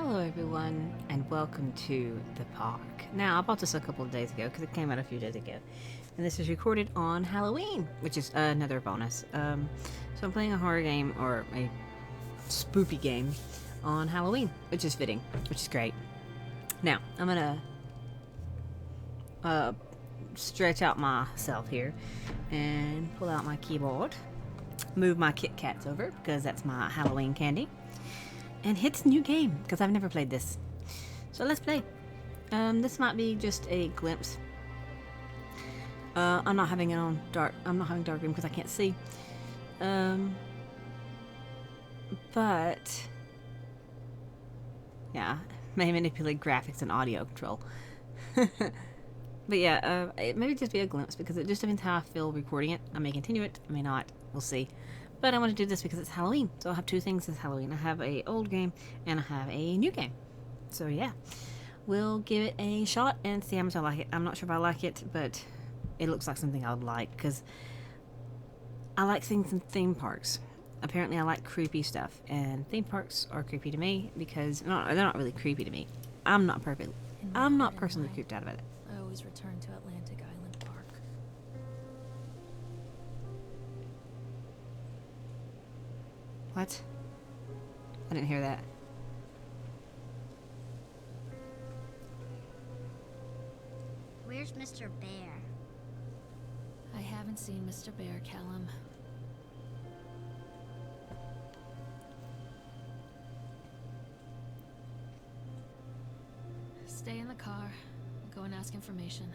Hello everyone and welcome to the park. Now I bought this a couple of days ago because it came out a few days ago, and this is recorded on Halloween, which is another bonus. So I'm playing a horror game or a spoopy game on Halloween, which is fitting, which is great. Now I'm gonna stretch out myself here and pull out my keyboard, move my Kit Kats over because that's my Halloween candy, and hit new game because I've never played this. So let's play. This might be just a glimpse. I'm not having it on dark. I'm not having dark room because I can't see. But yeah, may manipulate graphics and audio control. But yeah, it may just be a glimpse because it just depends how I feel recording it. I may continue it, I may not. We'll see. But I want to do this because it's Halloween. So I have two things this Halloween. I have a old game and I have a new game. So yeah, we'll give it a shot and see how much I like it. I'm not sure if I like it, but it looks like something I would like because I like things in theme parks. Apparently I like creepy stuff, and theme parks are creepy to me because they're not really creepy to me. I'm not personally creeped out of it. I always return to Atlantic Island Park. What? I didn't hear that. Where's Mr. Bear? I haven't seen Mr. Bear, Callum. Stay in the car. I'll go and ask information.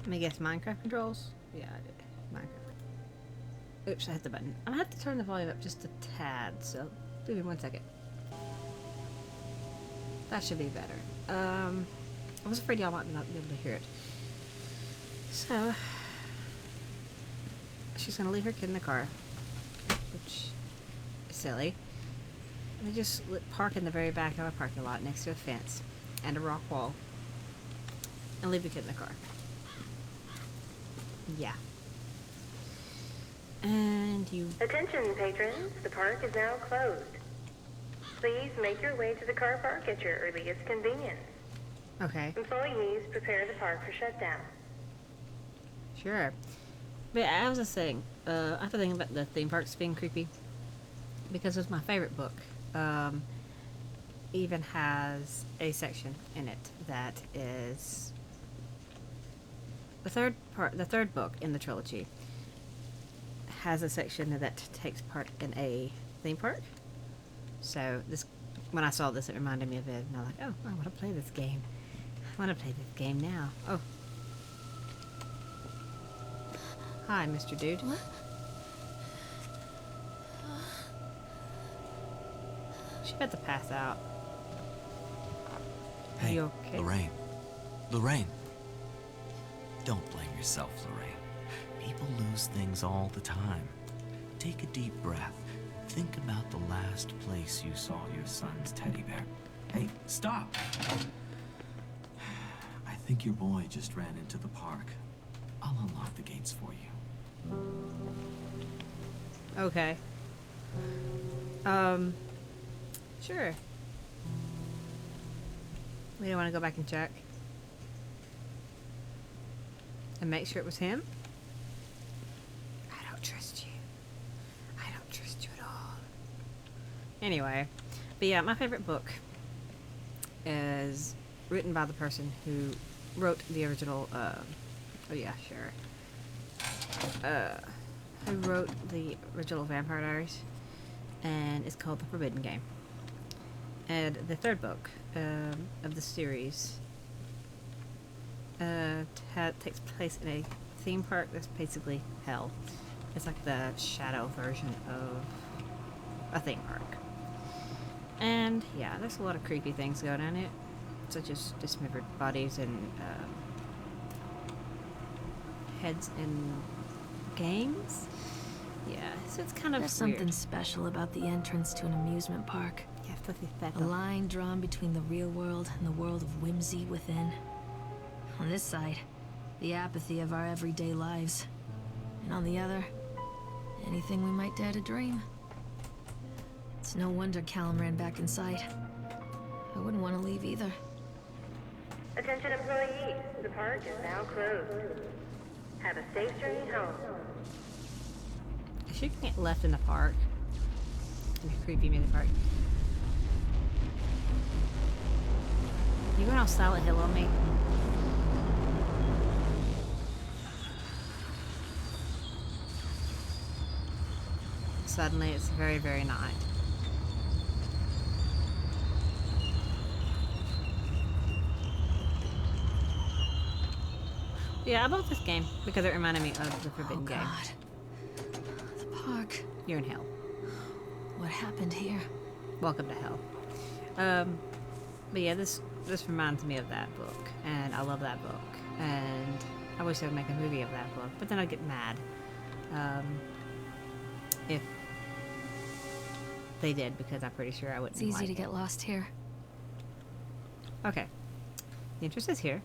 Let me guess, Minecraft controls? Yeah, I did. Minecraft. Oops, I hit the button. I'm gonna have to turn the volume up just a tad, so give me 1 second. That should be better. I was afraid y'all might not be able to hear it. So, she's gonna leave her kid in the car, which is silly. Let me just park in the very back of a parking lot next to a fence and a rock wall and leave the kid in the car. Yeah. And you... Attention, patrons. The park is now closed. Please make your way to the car park at your earliest convenience. Okay. Employees, prepare the park for shutdown. Sure. But I was just saying, I have to think about the theme parks being creepy because it's my favorite book. Even has a section in it that is the third book in the trilogy has a section that takes part in a theme park. So this, when I saw this, it reminded me of it, and I was like, oh, I want to play this game. I want to play this game now. Oh. Hi, Mr. Dude. What? She about to pass out. Hey, Are you okay? Lorraine. Lorraine. Don't blame yourself, Lorraine. People lose things all the time. Take a deep breath. Think about the last place you saw your son's teddy bear. Hey, stop! I think your boy just ran into the park. I'll unlock the gates for you. Okay. Sure. We don't want to go back and check. And make sure it was him? I don't trust you. I don't trust you at all. Anyway. But yeah, my favorite book is written by the person who wrote the original, oh yeah, sure. Who wrote the original Vampire Diaries, and it's called The Forbidden Game. And the third book of the series takes place in a theme park that's basically hell. It's like the shadow version of a theme park. And yeah, there's a lot of creepy things going on in it, such as dismembered bodies and heads in games. Yeah, so it's kind of There's weird. something special about the entrance to an amusement park. Yeah, A line drawn between the real world and the world of whimsy within. On this side, the apathy of our everyday lives. And on the other, Anything we might dare to dream. It's no wonder Callum ran back inside. I wouldn't want to leave either. Attention employees, the park is now closed. Have a safe journey home. She can get left in the park. In a creepy music park. You going all Silent Hill on me? Suddenly it's very, very night. Yeah, I bought this game because it reminded me of the Forbidden Game. God. The park. You're in hell. What happened here? Welcome to hell. But yeah, this reminds me of that book, and I love that book, and I wish they would make a movie of that book, but then I'd get mad if they did, because I'm pretty sure I wouldn't It's easy like to it. get lost here. Okay. The entrance is here.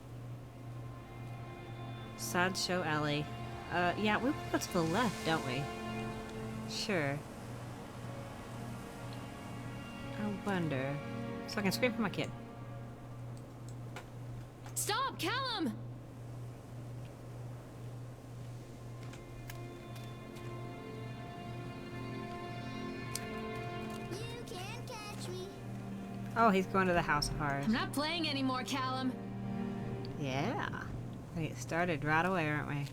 Sideshow Alley. Yeah, we go to the left, don't we? Sure. I wonder. So I can scream for my kid. Stop, Callum! You can't catch me. Oh, he's going to the House of Horrors. I'm not playing anymore, Callum. Yeah. We get started right away, aren't we?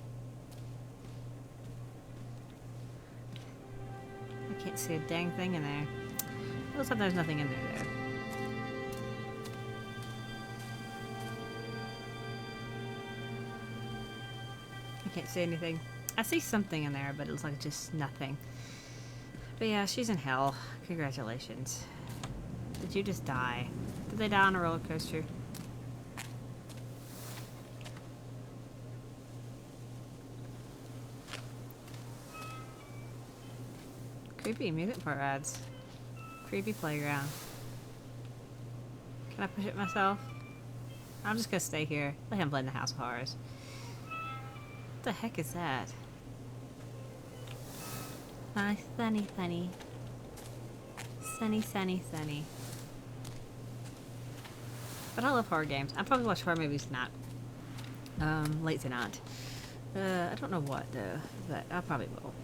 I can't see a dang thing in there. It looks like there's nothing in there, though. I can't see anything. I see something in there, but it looks like just nothing. But yeah, she's in hell. Congratulations. Did you just die? Did they die on a roller coaster? Creepy amusement park rides. Creepy playground. Can I push it myself? I'm just gonna stay here. Let him play in the House of Horrors. What the heck is that? Nice, sunny, sunny. Sunny, sunny, sunny. But I love horror games. I probably watch horror movies tonight. Late tonight. I don't know what though, but I probably will.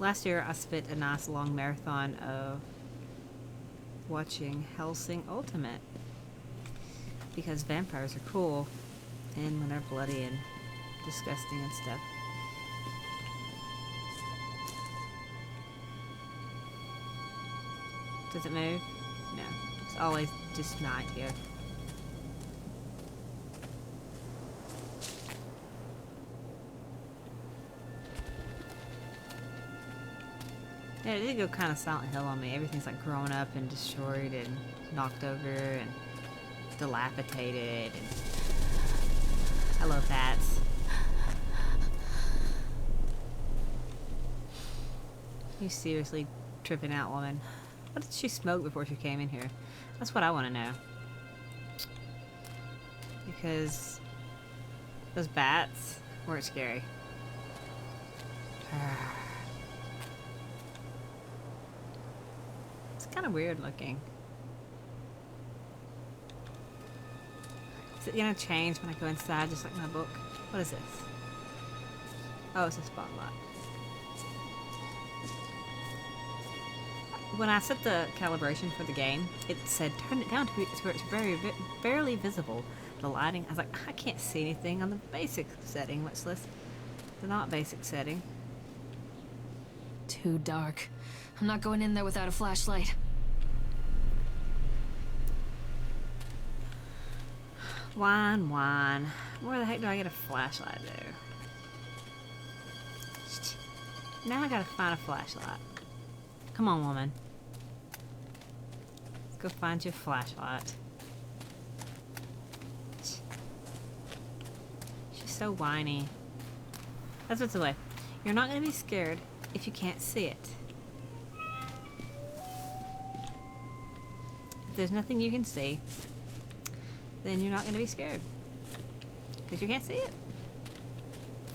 Last year I spent a nice long marathon of watching Hellsing Ultimate. Because vampires are cool. And when they're bloody and disgusting and stuff. Does it move? No. It's always just night here. Yeah, it did go kind of Silent Hill on me. Everything's like grown up and destroyed and knocked over and dilapidated. And I love bats. You seriously tripping out, woman? What did she smoke before she came in here? That's what I want to know. Because those bats weren't scary. It's kind of weird looking. Is it gonna change when I go inside, just like my book? What is this? Oh, it's a spotlight. When I set the calibration for the game, it said turn it down to where it's barely visible. The lighting, I was like, I can't see anything on the basic setting, much less the not basic setting. Too dark. I'm not going in there without a flashlight. Wine, wine. Where the heck do I get a flashlight there? Now I gotta find a flashlight. Come on, woman. Let's go find your flashlight. She's so whiny. That's what's the way. You're not gonna be scared if you can't see it. If there's nothing you can see, then you're not going to be scared. Because you can't see it.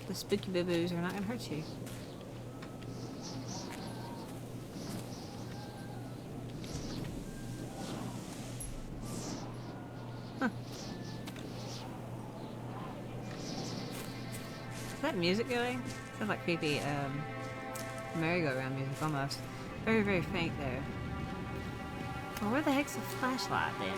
The spooky boo-boos are not going to hurt you. that music going? Sounds like creepy merry-go-round music almost. Very, very faint there. Well, where the heck's the flashlight then?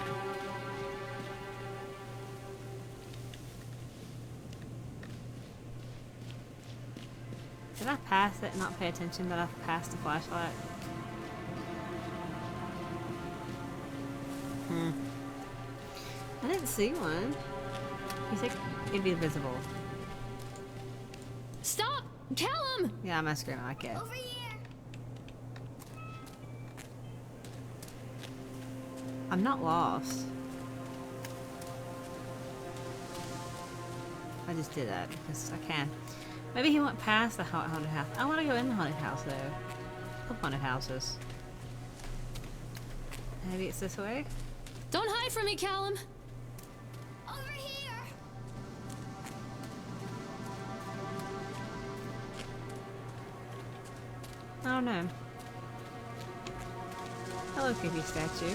Did I pass it and not pay attention that I've passed the flashlight? I didn't see one. You think it'd be visible? Stop! Callum! Yeah, I'm gonna scream like it. Over here. I'm not lost. I just did that because I can. Maybe he went past the haunted house. I want to go in the haunted house though. I love haunted houses. Maybe it's this way? Don't hide from me, Callum! Over here. I don't know. Hello, creepy statue.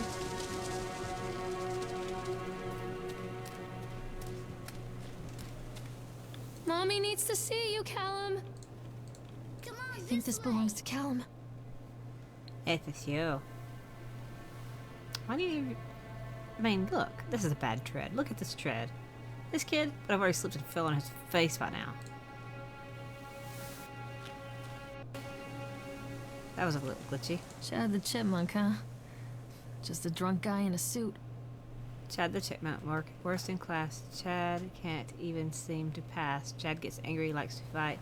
Mommy needs to see you, Callum. Come on, I think this belongs to Callum. It's you. Why do you... I mean, look. This is a bad tread. Look at this tread. This kid, but I've already slipped and fell on his face by now. That was a little glitchy. Chad the Chipmunk, huh? Just a drunk guy in a suit. Chad the Chipmunk, worst in class. Chad can't even seem to pass. Chad gets angry, likes to fight.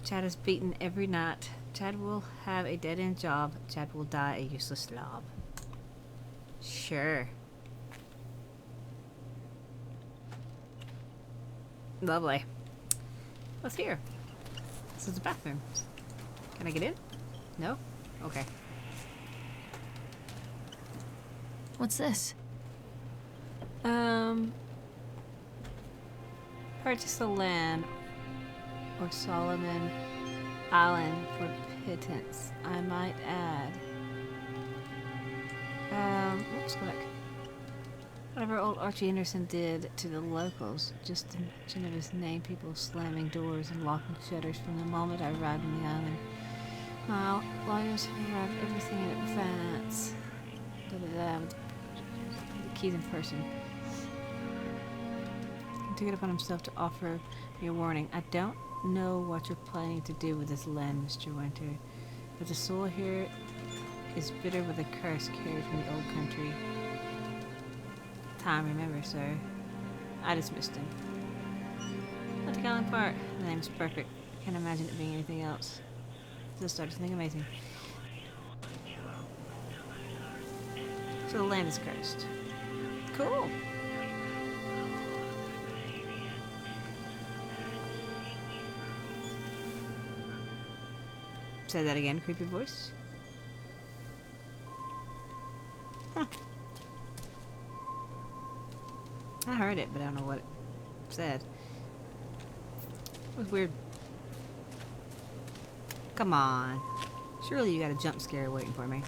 Chad is beaten every night. Chad will have a dead-end job. Chad will die a useless slob. Sure. Lovely. What's here? This is the bathroom. Can I get in? No? Okay. What's this? Purchase the land or Solomon Island for pittance, I might add. Looks like whatever old Archie Anderson did to the locals. Just the mention of his name, people slamming doors and locking shutters from the moment I arrived on the island. My lawyers have arrived everything in advance. The keys in person. He took it upon himself to offer me a warning. I don't know what you're planning to do with this land, Mr. Winter, but the soil here is bitter with a curse carried from the old country. Time, remember, sir. I dismissed him. Not to Callan Park. The name's perfect. Can't imagine it being anything else. Just started something amazing. So the land is cursed. Cool. Say that again, creepy voice. Huh. I heard it, but I don't know what it said. It was weird. Come on. Surely you got a jump scare waiting for me.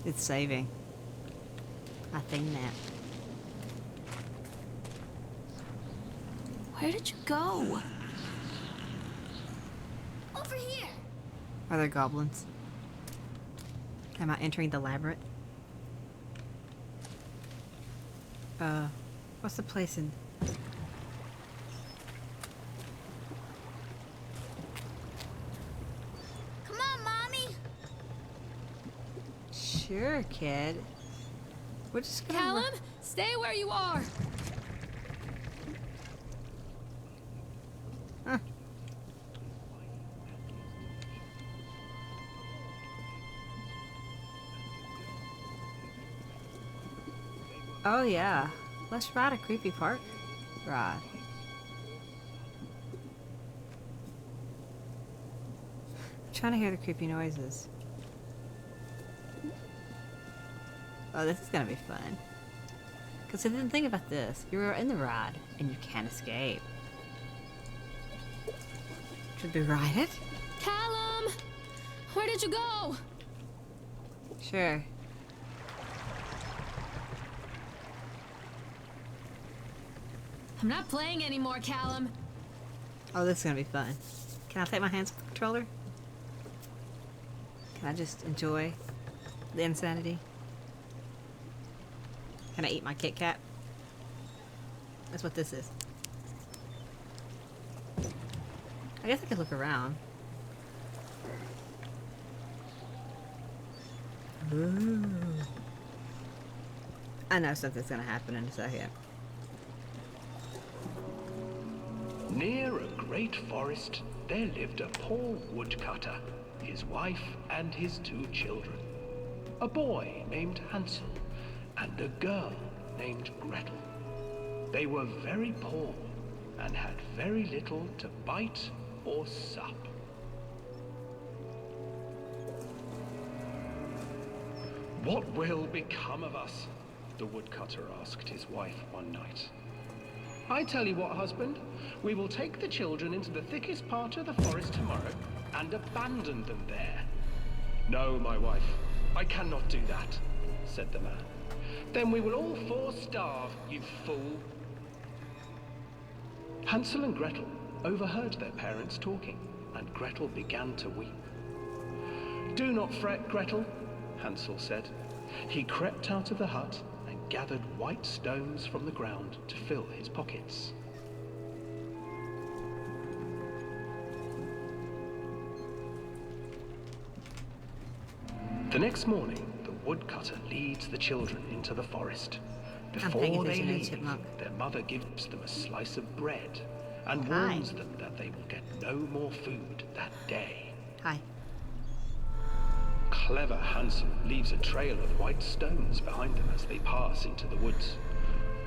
It's saving. I think that. Where did you go? Over here. Are there goblins? Am I entering the labyrinth? What's the place in... Come on, Mommy. Sure, kid. We're just gonna... Callum, stay where you are. Huh. Oh yeah. Let's ride a creepy park ride. I'm trying to hear the creepy noises. Oh, this is gonna be fun. Because I didn't think about this. You're in the ride and you can't escape. Should we ride it? Callum! Where did you go? I'm not playing anymore, Callum. Oh, this is gonna be fun. Can I take my hands off the controller? Can I just enjoy the insanity? Can I eat my Kit Kat? That's what this is. I guess I could look around. Ooh. I know something's gonna happen in a second. Near a great forest, there lived a poor woodcutter, his wife and his 2 children. A boy named Hansel and a girl named Gretel. They were very poor and had very little to bite or sup. What will become of us? The woodcutter asked his wife one night. I tell you what, husband, we will take the children into the thickest part of the forest tomorrow and abandon them there. No, my wife, I cannot do that, said the man. Then we will all 4 starve, you fool. Hansel and Gretel overheard their parents talking, and Gretel began to weep. Do not fret, Gretel, Hansel said. He crept out of the hut and gathered white stones from the ground to fill his pockets. The next morning, the woodcutter leads the children into the forest. Before they leave, their mother gives them a slice of bread and warns them that they will get no more food that day. Hi. Clever Hansel leaves a trail of white stones behind them as they pass into the woods.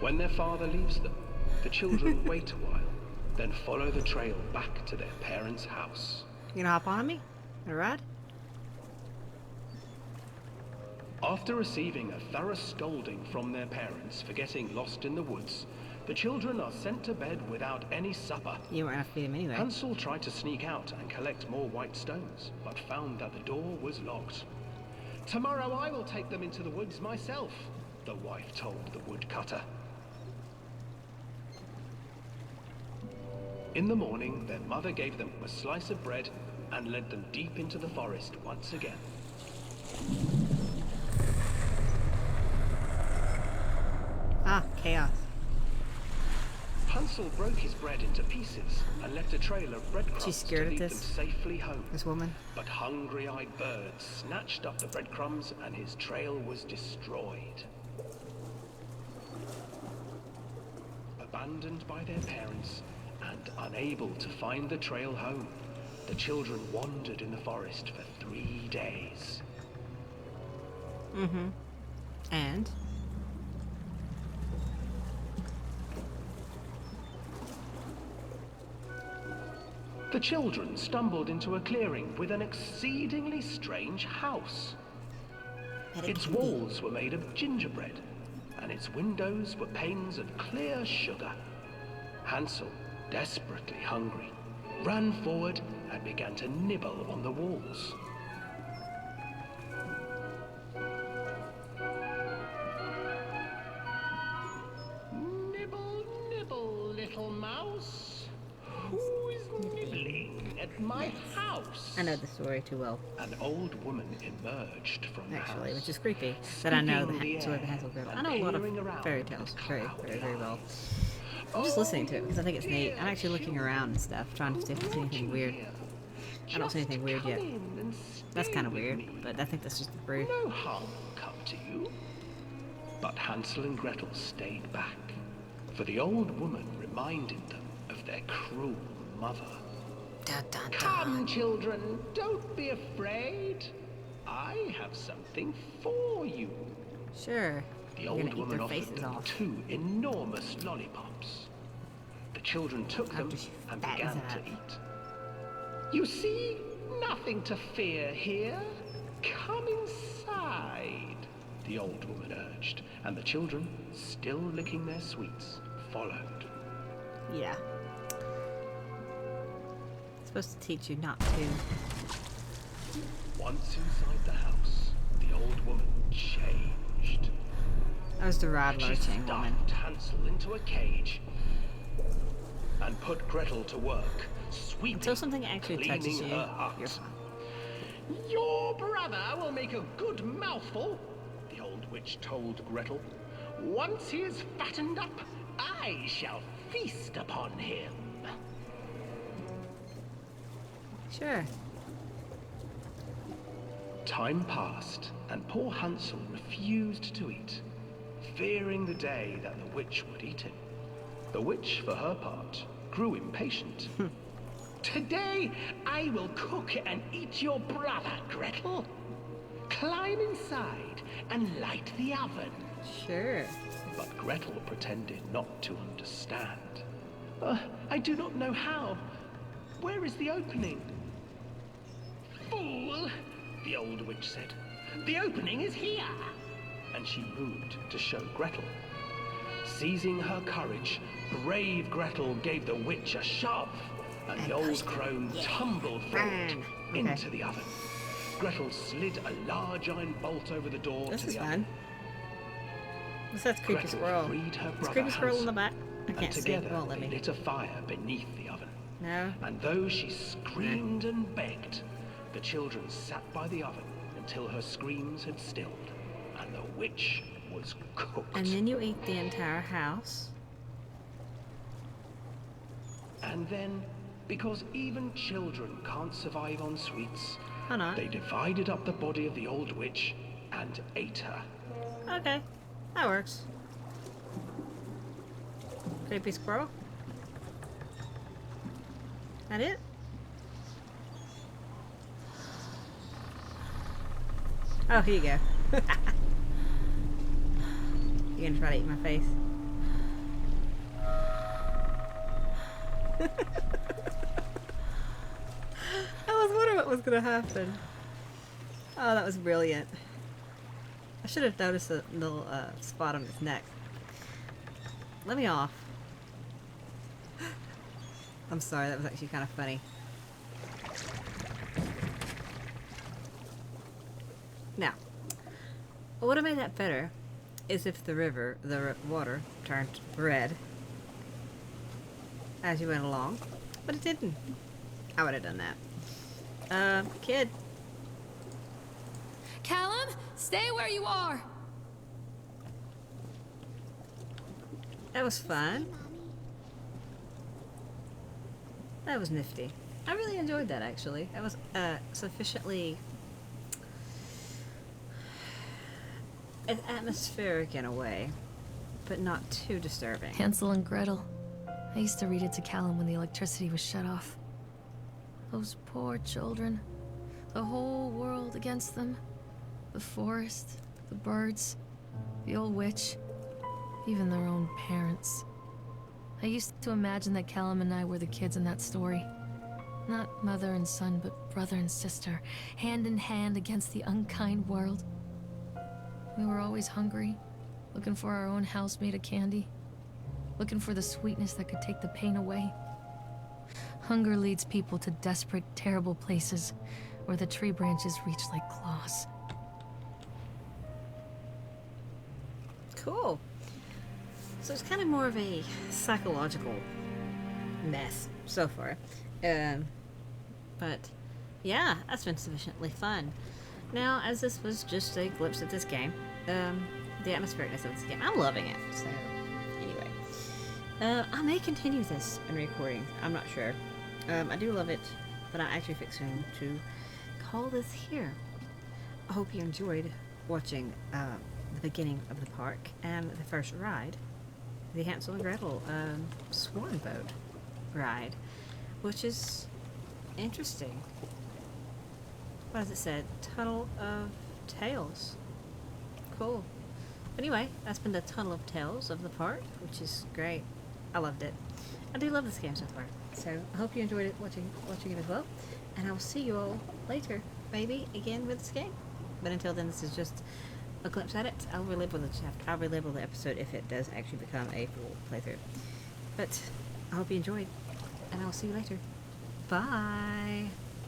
When their father leaves them, the children wait a while, then follow the trail back to their parents' house. You gonna hop on me? Gonna ride? After receiving a thorough scolding from their parents for getting lost in the woods, the children are sent to bed without any supper. You weren't gonna feed him anyway. Hansel tried to sneak out and collect more white stones, but found that the door was locked. Tomorrow I will take them into the woods myself, the wife told the woodcutter. In the morning, their mother gave them a slice of bread and led them deep into the forest once again. Ah, chaos. Hansel broke his bread into pieces and left a trail of breadcrumbs She's scared to of lead them this? safely home. This woman? But hungry-eyed birds snatched up the breadcrumbs and his trail was destroyed. Abandoned by their parents and unable to find the trail home, the children wandered in the forest for 3 days. Mm-hmm. And? The children stumbled into a clearing with an exceedingly strange house. Its walls were made of gingerbread, and its windows were panes of clear sugar. Hansel, desperately hungry, ran forward and began to nibble on the walls. Nibble, nibble, little mouse. Who is nibbling at my house? I know the story too well, An old woman emerged from the actually, house. which is creepy. That I know sniffing the story of the Hansel and Gretel. I know a lot of fairy tales very well. I'm just listening to it because I think it's neat. I'm actually looking around and stuff, trying to see if there's anything weird. I don't see anything weird yet. That's kind of weird, but I think that's just rude. No harm will come to you. But Hansel and Gretel stayed back, for the old woman reminded them of their cruel mother. Dun, dun, dun. Come, children, don't be afraid. I have something for you. Sure. The You're old gonna eat woman their offered faces them off. 2 enormous lollipops. The children took them After she and fattens began it to up. eat. You see, nothing to fear here. Come inside, the old woman urged, and the children, still licking their sweets, followed. Yeah. It's supposed to teach you not to. Once inside the house, the old woman changed. That was the rod She lurching woman. stuffed Hansel into a cage and put Gretel to work, sweeping, Until something actually touches cleaning you, her hut. you're fine. Your brother will make a good mouthful, the old witch told Gretel. Once he is fattened up, I shall feast upon him. Sure. Time passed, and poor Hansel refused to eat, fearing the day that the witch would eat him. The witch, for her part, grew impatient. Today, I will cook and eat your brother, Gretel. Climb inside and light the oven. Sure. But Gretel pretended not to understand. I do not know how. Where is the opening? Fool, the old witch said. The opening is here. And she moved to show Gretel. Seizing her courage, brave Gretel gave the witch a shove, and the old crone tumbled forward into the oven. Gretel slid a large iron bolt over the door This to is the fun. oven. What's that creepy Gretel squirrel? freed her Is brother creepy squirrel in the Hansel, back? I and can't see. together It won't let they me. lit a fire beneath the oven. No. And though she screamed and begged, the children sat by the oven until her screams had stilled, and the witch was cooked. And then you eat the entire house. And then, because even children can't survive on sweets, Why not? they divided up the body of the old witch and ate her. Okay. That works. Creepy squirrel? That it? Oh, here you go. You gonna try to eat my face? I was wondering what was gonna happen. Oh, that was brilliant. I should have noticed the little spot on his neck. Let me off. I'm sorry, that was actually kind of funny. Now, what would have made that better is if the water turned red as you went along, but it didn't. I would have done that. Kid. Callum, stay where you are. That was fun. That was nifty. I really enjoyed that, actually. That was sufficiently atmospheric in a way, but not too disturbing. Hansel and Gretel. I used to read it to Callum when the electricity was shut off. Those poor children. The whole world against them. The forest, the birds, the old witch, even their own parents. I used to imagine that Callum and I were the kids in that story. Not mother and son, but brother and sister, hand in hand against the unkind world. We were always hungry, looking for our own house made of candy, looking for the sweetness that could take the pain away. Hunger leads people to desperate, terrible places where the tree branches reach like claws. Cool. So it's kind of more of a psychological mess so far. But yeah, that's been sufficiently fun. Now, as this was just a glimpse at this game, the atmosphericness of this game, I'm loving it. So anyway, I may continue this in recording. I'm not sure. I do love it, but I'm actually fixing to call this here. I hope you enjoyed watching the beginning of the park and the first ride, the Hansel and Gretel swan boat ride, which is interesting. What has it said? Tunnel of Tales. Cool. Anyway, that's been the Tunnel of Tales of the park, which is great. I loved it. I do love this game so far. So I hope you enjoyed it watching it as well. And I will see you all later, maybe again with this game. But until then, this is just a glimpse at it. I'll relabel the chapter. I'll relabel the episode if it does actually become a full playthrough. But I hope you enjoyed, and I'll see you later. Bye.